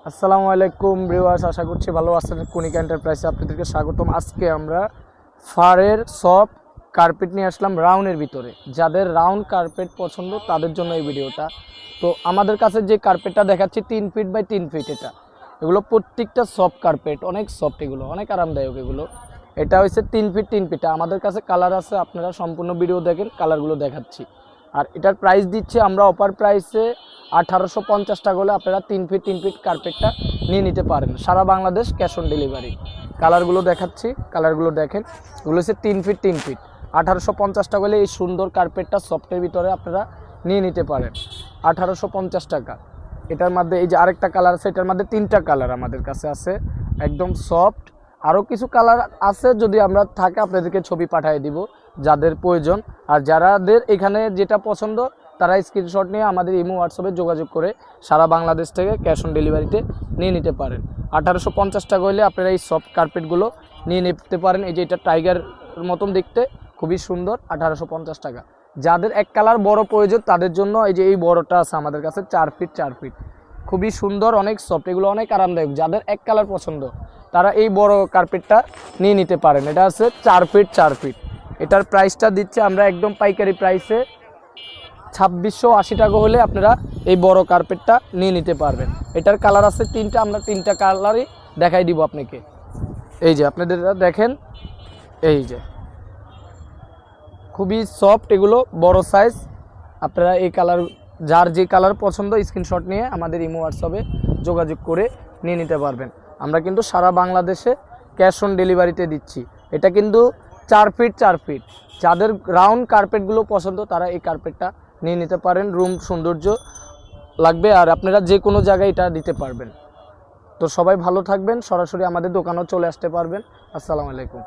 আসসালামু আলাইকুম ভিউয়ার্স, আশা করছি ভালো আছেন। কণিকা এন্টারপ্রাইজে আপনাদেরকে স্বাগতম। আজকে আমরা ফারের সফট কার্পেট নিয়ে আসলাম রাউন্ডের ভিতরে। যাদের রাউন্ড কার্পেট পছন্দ তাদের জন্য এই ভিডিওটা। তো আমাদের কাছে যে কার্পেটটা দেখাচ্ছি 3 ফিট বাই 3 ফিট, এগুলো প্রত্যেকটা সফট কার্পেট, অনেক সফট, এগুলো অনেক আরামদায়ক। এটা হচ্ছে 3 ফিট 3 ফিট। আমাদের কাছে কালার আছে, আপনারা সম্পূর্ণ ভিডিও দেখেন, কালারগুলো দেখাচ্ছি। আর এটার প্রাইস দিচ্ছি আমরা অফার প্রাইসে 1850 টাকা হলে আপনারা 3 ফিট 3 ফিট কার্পেটটা নিয়ে নিতে পারেন। সারা বাংলাদেশ ক্যাশ অন ডেলিভারি। কালারগুলো দেখাচ্ছি, কালারগুলো দেখেন। এগুলো হচ্ছে 3 ফিট 3 ফিট, 1850 টাকা হলে এই সুন্দর কার্পেটটা সফটের ভিতরে আপনারা নিয়ে নিতে পারেন। 1850 টাকা। এটার মধ্যে এই যে আরেকটা কালার আছে, এটার মধ্যে 3টা কালার আমাদের কাছে আছে, একদম সফট। আরও কিছু কালার আছে, যদি আমরা থাকে আপনাদেরকে ছবি পাঠিয়ে দিব যাদের প্রয়োজন। আর যারাদের এখানে যেটা পছন্দ তারা স্ক্রিনশট নিয়ে আমাদের ইমো হোয়াটসঅ্যাপে যোগাযোগ করে সারা বাংলাদেশ থেকে ক্যাশ অন ডেলিভারিতে নিয়ে নিতে পারেন। 1850 টাকা হলে আপনারা এই সফট কার্পেটগুলো নিয়ে নিতে পারেন। এই যে এটা টাইগার মতন দেখতে, খুবই সুন্দর, 1850 টাকা। যাদের এক কালার বড় প্রয়োজন তাদের জন্য এই যে এই বড়টা আছে আমাদের কাছে 4 ফিট 4 ফিট, খুবই সুন্দর, অনেক সফট, এগুলো অনেক আরামদায়ক। যাদের এক কালার পছন্দ তারা এই বড় কার্পেটটা নিয়ে নিতে পারেন। এটা আছে 4 ফিট 4 ফিট। এটার প্রাইসটা দিচ্ছে আমরা একদম পাইকারি প্রাইসে 2680 টাকা হলে আপনারা এই বড় কার্পেটটা নিয়ে নিতে পারবেন। এটার কালার আছে 3টা, আমরা 3টা কালারই দেখাই দিব আপনাকে। এই যে আপনাদের দেখেন, এই যে খুবই সফট, এগুলো বড় সাইজ। আপনারা এই কালার, যার যে কালার পছন্দ স্ক্রিনশট নিয়ে আমাদের ইমো হোয়াটসঅ্যাপে যোগাযোগ করে নিয়ে নিতে পারবেন। আমরা কিন্তু সারা বাংলাদেশে ক্যাশ অন ডেলিভারিতে দিচ্ছি। এটা কিন্তু 4 ফিট 4 ফিট। যাদের রাউন্ড কার্পেটগুলো পছন্দ তারা এই কার্পেটটা নিয়ে নিতে পারেন। রুম সৌন্দর্য লাগবে, আর আপনারা যে কোনো জায়গায় এটা দিতে পারবেন। তো সবাই ভালো থাকবেন, সরাসরি আমাদের দোকানেও চলে আসতে পারবেন। আসসালামু আলাইকুম।